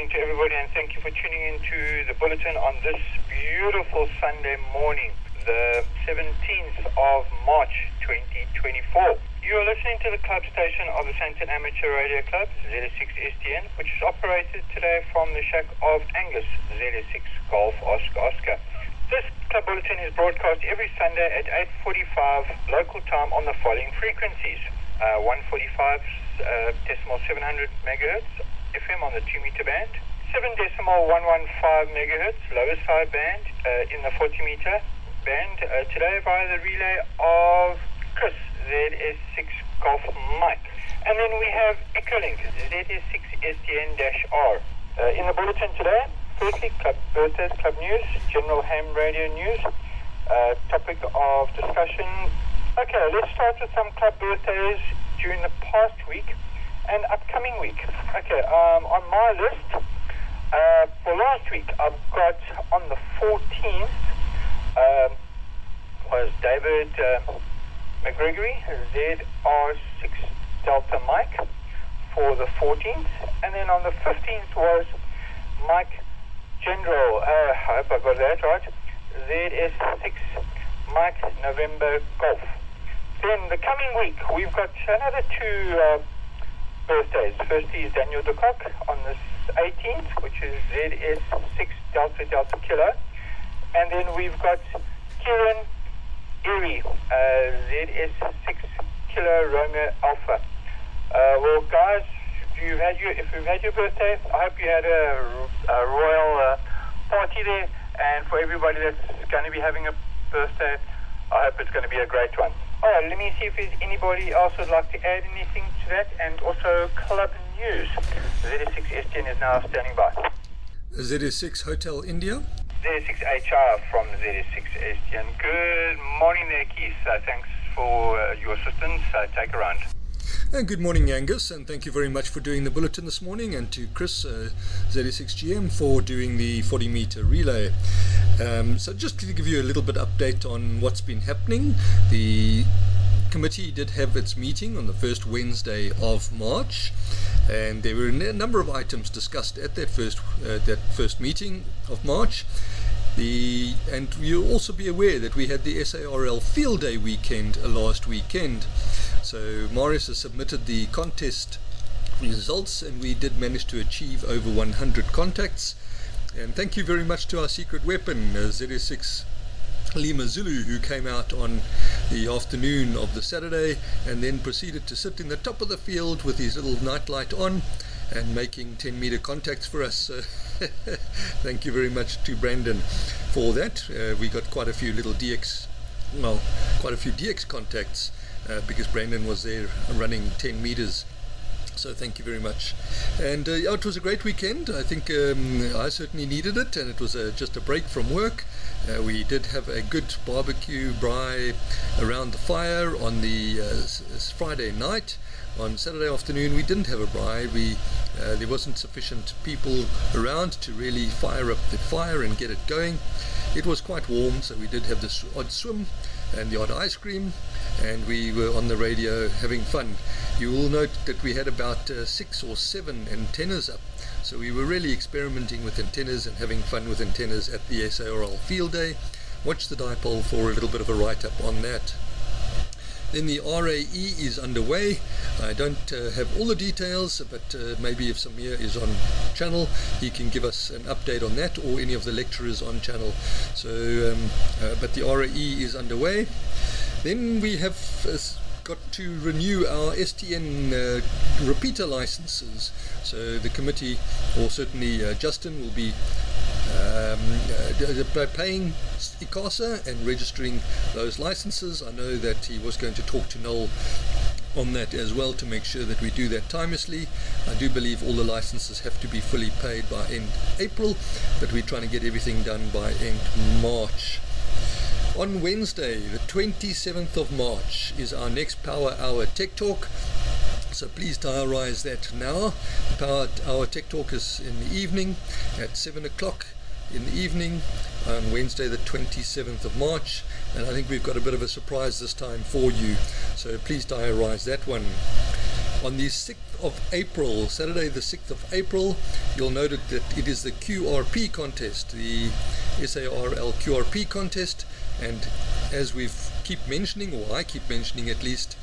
To everybody, and thank you for tuning into the Bulletin on this beautiful Sunday morning, the 17th of March 2024. You are listening to the club station of the Sandton Amateur Radio Club, ZS6STN, which is operated today from the shack of Angus, ZS6 Golf Oscar. This club bulletin is broadcast every Sunday at 8:45 local time on the following frequencies: 145.700 megahertz FM on the 2-meter band, 7.115 megahertz lower side band in the 40-meter band. Today via the relay of Chris, ZS6 Golf Mike. And then we have Echolink, ZS6STN-R. In the bulletin today, firstly, club birthdays, club news, general ham radio news, topic of discussion. Okay, let's start with some club birthdays during the past week and upcoming week. Okay, on my list, for last week, I've got on the 14th, was David McGregory, ZR6 Delta Mike, for the 14th. And then on the 15th was Mike General, I hope I got that right, ZS6 Mike November Golf. Then the coming week, we've got another two birthdays. Firstly is Daniel de Kock on the 18th, which is ZS6 Delta Delta Kilo. And then we've got Kieran Erie, ZS6 Kilo Romeo Alpha. Well, guys, if you've had your birthday, I hope you had a royal party there. And for everybody that's going to be having a birthday, I hope it's going to be a great one. All right, let me see if there's anybody else who'd like to add anything to that. And also club news. ZS6STN is now standing by. ZS6 Hotel India. ZS6HR from ZS6STN. Good morning there, Keith. Thanks for your assistance. Take a round. And good morning, Angus, and thank you very much for doing the bulletin this morning, and to Chris, ZS6GM, for doing the 40-meter relay. So just to give you a little bit update on what's been happening, the committee did have its meeting on the first Wednesday of March, and there were a number of items discussed at that first meeting of March. And you'll also be aware that we had the SARL Field Day weekend last weekend. So Marius has submitted the contest results, and we did manage to achieve over 100 contacts. And thank you very much to our secret weapon, ZS6 Lima Zulu, who came out on the afternoon of the Saturday and then proceeded to sit in the top of the field with his little nightlight on and making 10-meter contacts for us. So thank you very much to Brandon for that. We got quite a few DX contacts because Brandon was there running 10 meters. So thank you very much. And it was a great weekend. I think I certainly needed it, and it was just a break from work. We did have a good barbecue braai around the fire on the Friday night. On Saturday afternoon we didn't have a braai. There wasn't sufficient people around to really fire up the fire and get it going. It was quite warm, so we did have this odd swim and the odd ice cream, and we were on the radio having fun. You will note that we had about 6 or 7 antennas up, so we were really experimenting with antennas and having fun with antennas at the SARL Field Day. Watch the dipole for a little bit of a write-up on that. Then the RAE is underway. I don't have all the details, but maybe if Samir is on channel, he can give us an update on that, or any of the lecturers on channel. So, but the RAE is underway. Then we have got to renew our STN repeater licenses. So the committee, or certainly Justin, will be paying ICASA and registering those licenses. I know that he was going to talk to Noel on that as well to make sure that we do that timelessly. I do believe all the licenses have to be fully paid by end April, but we're trying to get everything done by end March. On Wednesday, the 27th of March, is our next Power Hour Tech Talk. So please diarize that now. The Power Hour Tech Talk is in the evening at 7 o'clock in the evening on Wednesday the 27th of March, and I think we've got a bit of a surprise this time for you, so please diarize that one. On the 6th of April, Saturday the 6th of April, you'll note that it is the QRP contest, the SARL QRP contest, and as we keep mentioning, or I keep mentioning at least,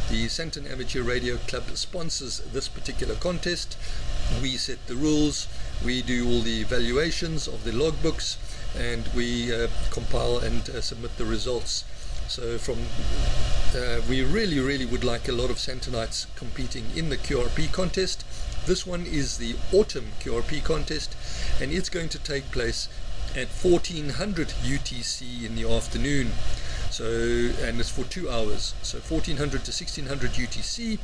the Sandton Amateur Radio Club sponsors this particular contest. We set the rules, we do all the evaluations of the logbooks, and we compile and submit the results. So we really would like a lot of Santonites competing in the QRP contest. This one is the autumn QRP contest, and it's going to take place at 1400 UTC in the afternoon. So, and it's for 2 hours, so 1400 to 1600 UTC.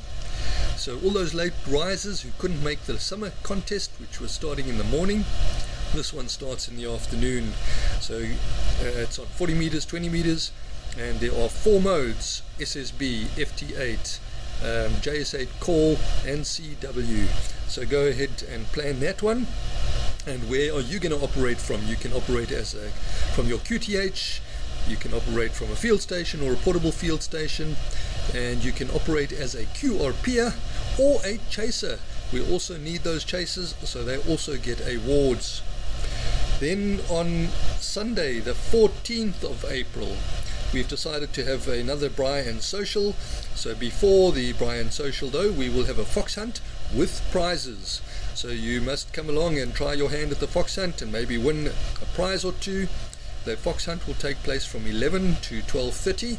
So all those late risers who couldn't make the summer contest, which was starting in the morning, this one starts in the afternoon. So it's on 40 meters, 20 meters, and there are 4 modes: SSB, FT8, JS8 call, and CW. So go ahead and plan that one. And where are you going to operate from? You can operate from your QTH, you can operate from a field station or a portable field station, and you can operate as a QRPer or a chaser. We also need those chasers, so they also get awards. Then on Sunday the 14th of April, we've decided to have another Brian Social. So before the Brian Social though, we will have a fox hunt with prizes. So you must come along and try your hand at the fox hunt and maybe win a prize or two. The fox hunt will take place from 11 to 12:30,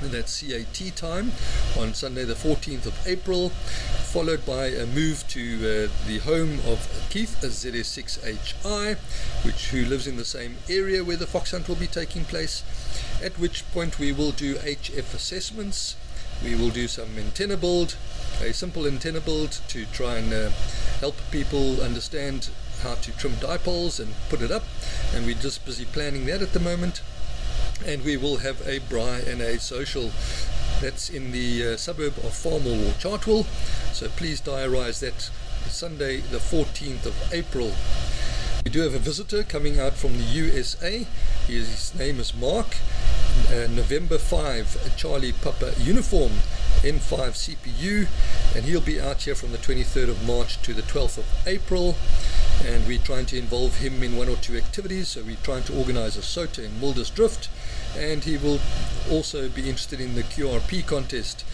and that's CAT time on Sunday the 14th of April, followed by a move to the home of Keith, a ZS6HI, who lives in the same area where the fox hunt will be taking place, at which point we will do HF assessments. We will do some antenna build, a simple antenna build to try and help people understand how to trim dipoles and put it up, and we're just busy planning that at the moment. And we will have a Bri and a Social. That's in the suburb of Farmall or Chartwell, so please diarise that Sunday the 14th of April. We do have a visitor coming out from the USA. His name is Mark. November 5 Charlie Papa uniform, N5 CPU, and he'll be out here from the 23rd of March to the 12th of April, and we're trying to involve him in 1 or 2 activities. So we're trying to organize a SOTA in Mulder's Drift, and he will also be interested in the QRP contest.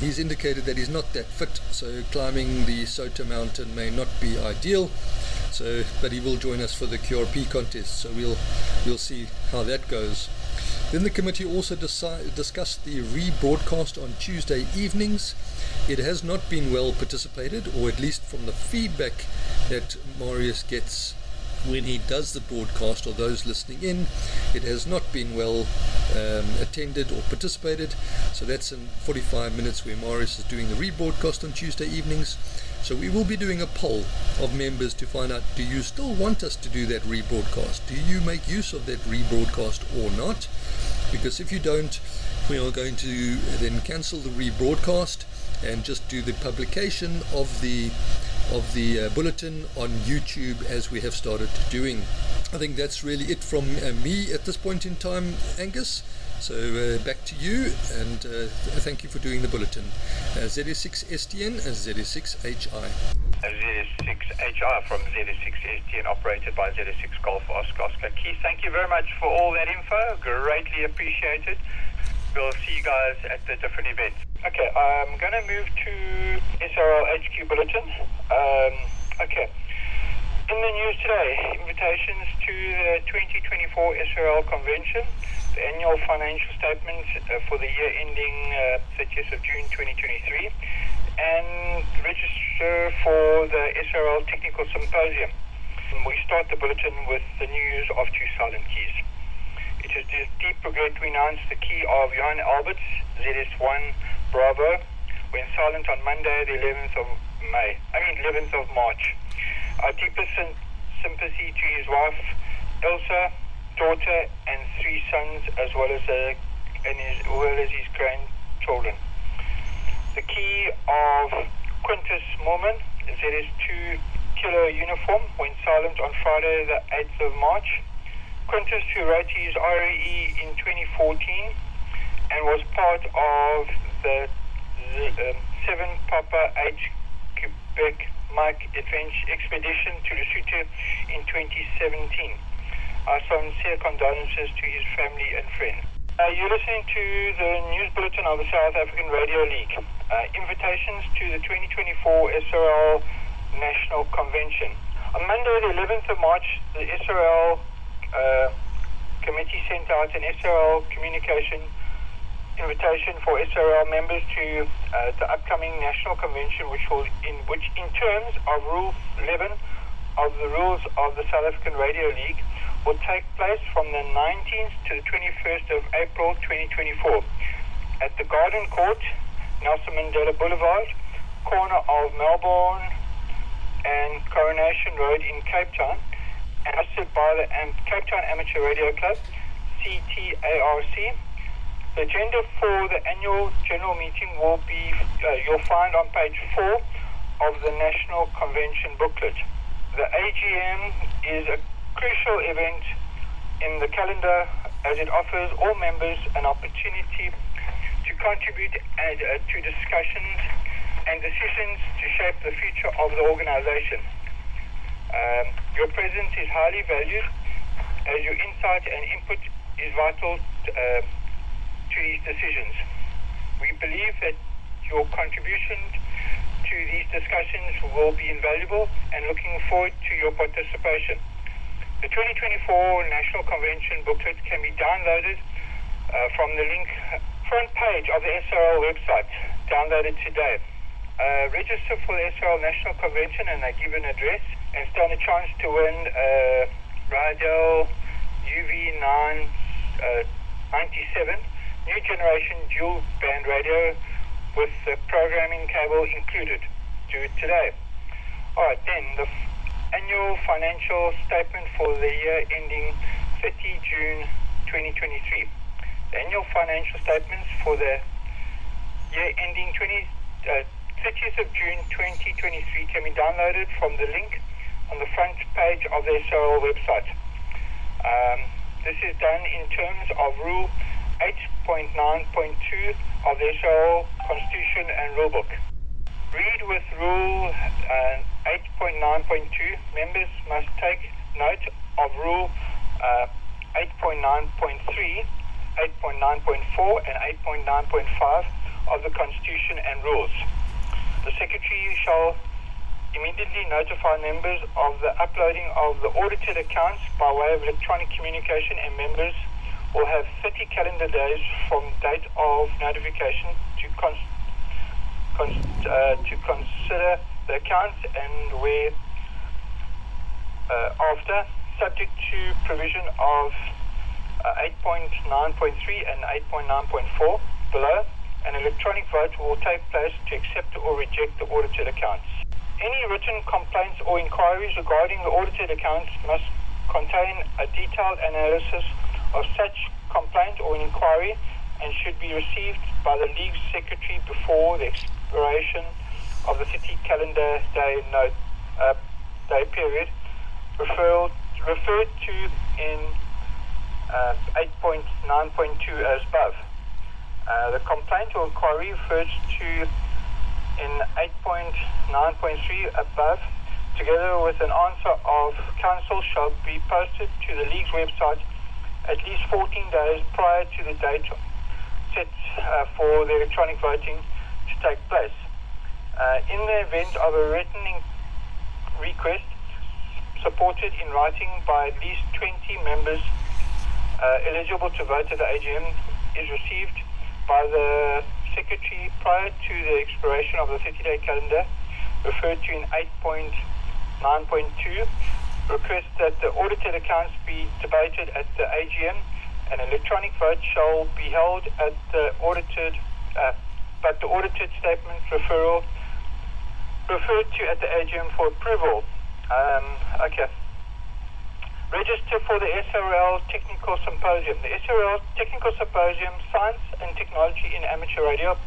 He's indicated that he's not that fit, so climbing the SOTA mountain may not be ideal, but he will join us for the QRP contest, so we'll see how that goes. Then the committee also discussed the rebroadcast on Tuesday evenings. It has not been well participated, or at least from the feedback that Marius gets when he does the broadcast, or those listening in, it has not been well attended or participated. So that's in 45 minutes where Marius is doing the rebroadcast on Tuesday evenings. So we will be doing a poll of members to find out, do you still want us to do that rebroadcast? Do you make use of that rebroadcast or not? Because if you don't, we are going to then cancel the rebroadcast and just do the publication of the bulletin on YouTube, as we have started doing. I think that's really it from me at this point in time, Angus. So back to you, and thank you for doing the bulletin. ZS6STN and ZS6HI. ZS6HI from ZS6STN, operated by ZS6 Golf Oscar Keith. Thank you very much for all that info, greatly appreciated. We'll see you guys at the different events. Okay, I'm going to move to SRL HQ Bulletin. Okay. In the news today, invitations to the 2024 SRL Convention, the annual financial statements for the year ending 30th of June 2023, and register for the SRL Technical Symposium. We start the bulletin with the news of 2 silent keys. It is with deep regret we announce the key of Johan Albert's ZS1 Bravo went silent on Monday, the 11th of March. Our deepest sympathy to his wife, Elsa, daughter, and 3 sons, as well as his grandchildren. The key of Quintus Mormon, ZS2 Kilo uniform, went silent on Friday, the 8th of March. Quintus, who wrote his RE in 2014 and was part of the 7 Papa H Quebec Mike Adventure Expedition to Lesotho in 2017. Our sincere condolences to his family and friends. You're listening to the news bulletin of the South African Radio League. Invitations to the 2024 SRL National Convention. On Monday, the 11th of March, the SRL committee sent out an SRL communication invitation for SRL members to the upcoming national convention, which in terms of Rule 11 of the rules of the South African Radio League will take place from the 19th to the 21st of April 2024 at the Garden Court, Nelson Mandela Boulevard, corner of Melbourne and Coronation Road in Cape Town, and hosted by the Cape Town Amateur Radio Club, CTARC. The agenda for the annual general meeting will be, you'll find on page 4 of the National Convention booklet. The AGM is a crucial event in the calendar as it offers all members an opportunity to contribute to discussions and decisions to shape the future of the organization. Your presence is highly valued as your insight and input is vital to these decisions. We believe that your contribution to these discussions will be invaluable and looking forward to your participation. The 2024 National Convention booklet can be downloaded from the link front page of the SRL website. Download it today. Register for the SRL National Convention and give an address and stand a chance to win a Rydell UV997 new generation dual band radio with the programming cable included. Do it today. Alright then, the annual financial statement for the year ending 30 June 2023. The annual financial statements for the year ending 30th of June 2023 can be downloaded from the link on the front page of the SRL website. This is done in terms of Rule 8.9.2 of the SRL Constitution and Rulebook. Read with Rule 8.9.2. Members must take note of Rule 8.9.3, 8.9.4 and 8.9.5 of the Constitution and Rules. The Secretary shall immediately notify members of the uploading of the audited accounts by way of electronic communication, and members will have 30 calendar days from date of notification to consider the accounts and where after, subject to provision of 8.9.3 and 8.9.4 below, an electronic vote will take place to accept or reject the audited accounts. Any written complaints or inquiries regarding the audited accounts must contain a detailed analysis of such complaint or inquiry and should be received by the League's Secretary before the expiration of the 30 calendar day period referred to in 8.9.2 as above. The complaint or inquiry referred to in 8.9.3 above, together with an answer of counsel, shall be posted to the League's website at least 14 days prior to the date set for the electronic voting to take place. In the event of a written request supported in writing by at least 20 members eligible to vote at the AGM is received by the Secretary prior to the expiration of the 30-day calendar referred to in 8.9.2, request that the audited accounts be debated at the AGM. An electronic vote shall be held at the audited, but the audited statement referred to at the AGM for approval. Okay. Register for the SRL Technical Symposium. The SRL Technical Symposium, Science and Technology in Amateur Radio,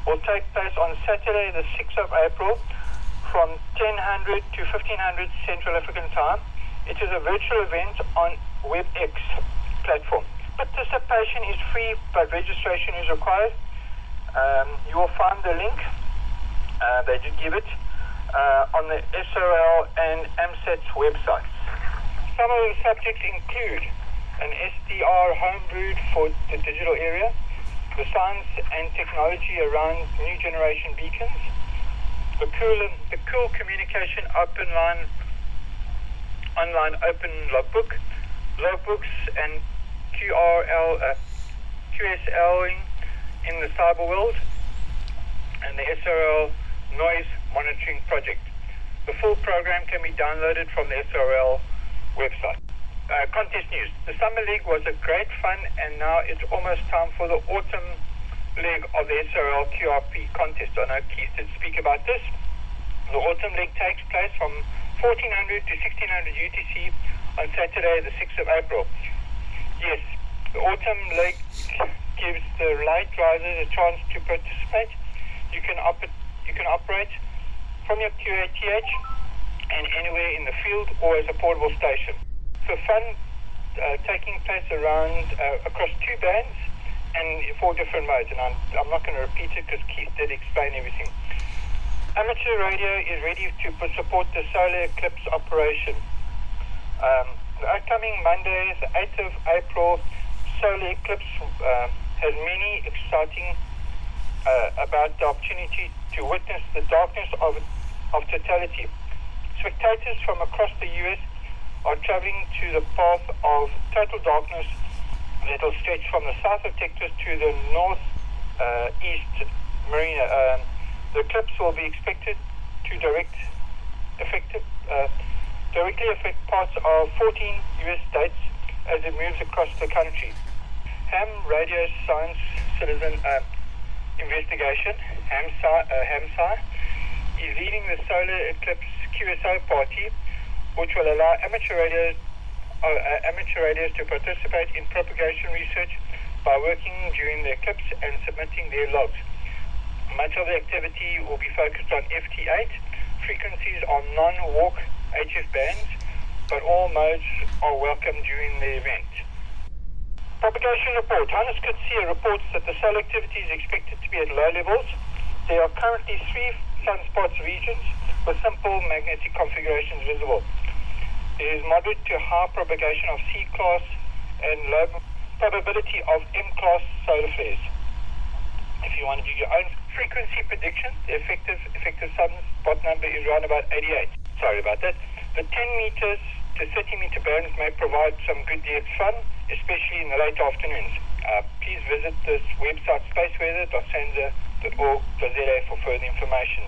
will take place on Saturday the 6th of April from 1000 to 1500 Central African Time. It is a virtual event on WebEx platform. Participation is free, but registration is required. You will find the link, they did give it, on the SRL and AMSAT's websites. Some of the subjects include an SDR homebrewed for the digital area, the science and technology around new generation beacons, the cool communication online open logbook, logbooks and QSLing in the cyber world, and the SRL noise monitoring project. The full program can be downloaded from the SRL website. Contest news. The Summer League was a great fun, and now it's almost time for the Autumn League of the SRL QRP contest. I know Keith did speak about this. The Autumn League takes place from 1400 to 1600 UTC on Saturday, the 6th of April. Yes, the Autumn League gives the light riders a chance to participate. You can operate from your QATH and anywhere in the field or as a portable station. So fun taking place around across 2 bands and 4 different modes, and I'm not going to repeat it because Keith did explain everything. Amateur radio is ready to support the solar eclipse operation. The upcoming Monday, the 8th of April, solar eclipse has many exciting about the opportunity to witness the darkness of totality. Spectators from across the US are traveling to the path of total darkness that will stretch from the south of Texas to the northeast marina. The eclipse will be expected to directly affect parts of 14 US states as it moves across the country. Ham Radio Science Citizen Investigation, HAMSI, is leading the solar eclipse QSO party, which will allow amateur radios to participate in propagation research by working during the eclipse and submitting their logs. Much of the activity will be focused on FT8 frequencies on non-walk HF bands, but all modes are welcome during the event. Propagation report. Hannes Kutsia reports that the solar activity is expected to be at low levels. There are currently 3 sunspots regions with simple magnetic configurations visible. There is moderate to high propagation of C-class and low probability of M-class solar flares. If you want to do your own frequency prediction, the effective sunspot number is around about 88. Sorry about that. The 10 meters to 30 meter bands may provide some good DX fun, especially in the late afternoons. Please visit this website spaceweather.sansa.org.za for further information.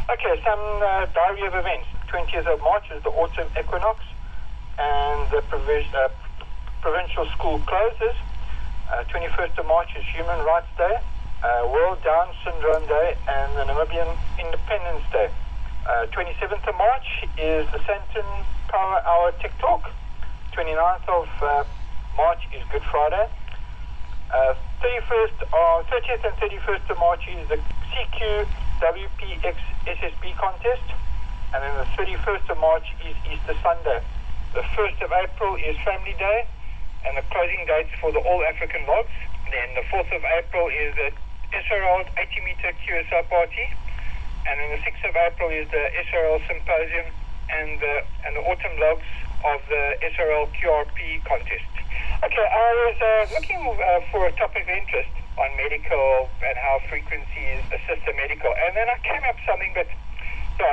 Okay, some diary of events. 20th of March is the autumn equinox and the provincial school closes. 21st of March is Human Rights Day, World Down Syndrome Day, and the Namibian Independence Day. 27th of March is the Sandton Power Hour Tech Talk. 29th of March is Good Friday. 30th and 31st of March is the CQ WPX SSB contest. And then the 31st of March is Easter Sunday. The 1st of April is Family Day and the closing dates for the All African Logs. Then the 4th of April is the SRL 80-meter QSO party. And then the 6th of April is the SRL Symposium and the autumn logs of the SRL QRP contest. Okay, I was looking for a topic of interest on medical and how frequencies assist the medical. And then I came up something, but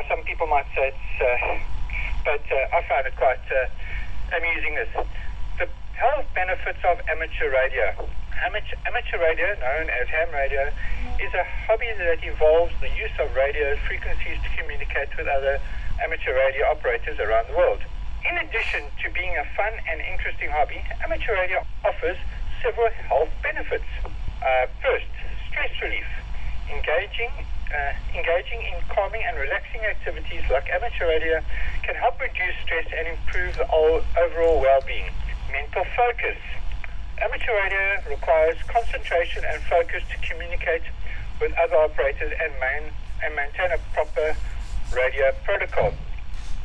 some people might say it's, but I found it quite amusing. The health benefits of amateur radio. Amateur radio, known as ham radio, is a hobby that involves the use of radio frequencies to communicate with other amateur radio operators around the world. In addition to being a fun and interesting hobby, amateur radio offers several health benefits. First, stress relief. Engaging in calming and relaxing activities like amateur radio can help reduce stress and improve the overall well-being. Mental focus. Amateur radio requires concentration and focus to communicate with other operators and maintain a proper radio protocol.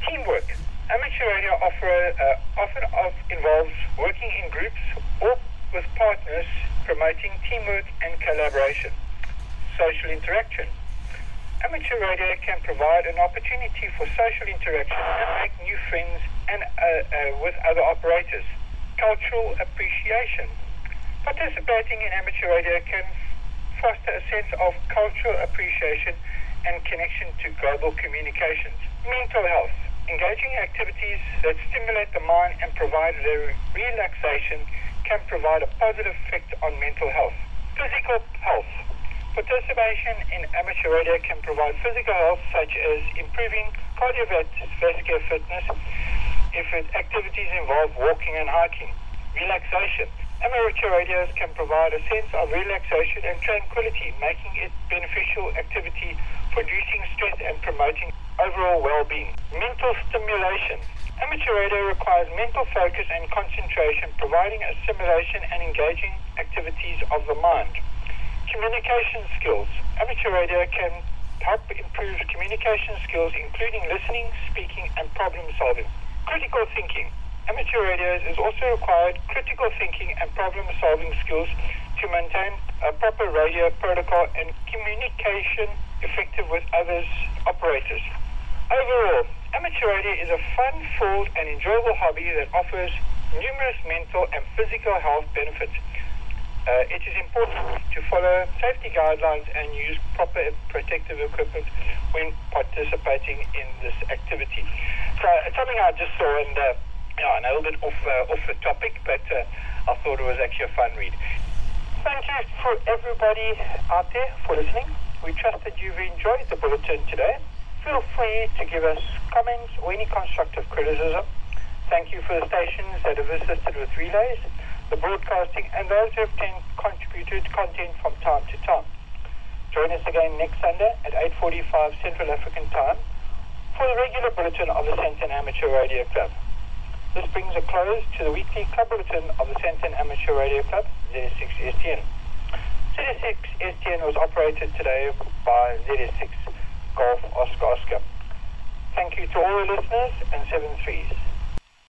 Teamwork. Amateur radio often involves working in groups or with partners, promoting teamwork and collaboration. social interaction. Amateur radio can provide an opportunity for social interaction and make new friends and with other operators. Cultural appreciation. Participating in amateur radio can foster a sense of cultural appreciation and connection to global communications. Mental health. Engaging in activities that stimulate the mind and provide relaxation can provide a positive effect on mental health. Physical health. Participation in amateur radio can provide physical health such as improving cardiovascular fitness if activities involve walking and hiking. Relaxation. Amateur radios can provide a sense of relaxation and tranquility, making it beneficial activity for reducing stress and promoting overall well-being. Mental stimulation. Amateur radio requires mental focus and concentration, providing a stimulation and engaging activities of the mind. Communication skills. Amateur radio can help improve communication skills, including listening, speaking, and problem solving. Critical thinking. Amateur radios is also required critical thinking and problem solving skills to maintain a proper radio protocol and communication effective with others operators. Overall, amateur radio is a fun-filled and enjoyable hobby that offers numerous mental and physical health benefits. It is important to follow safety guidelines and use proper protective equipment when participating in this activity. So it's something I just saw, and a little bit off the topic, but I thought it was actually a fun read. Thank you for everybody out there for listening. We trust that you've enjoyed the bulletin today. Feel free to give us comments or any constructive criticism. Thank you for the stations that have assisted with relays, the broadcasting, and those who have contributed content from time to time. Join us again next Sunday at 8:45 Central African Time for the regular bulletin of the Sandton Amateur Radio Club. This brings a close to the weekly club bulletin of the Sandton Amateur Radio Club, ZS6STN. ZS6STN was operated today by ZS6 Golf Oscar Oscar. Thank you to all the listeners and 7 3s.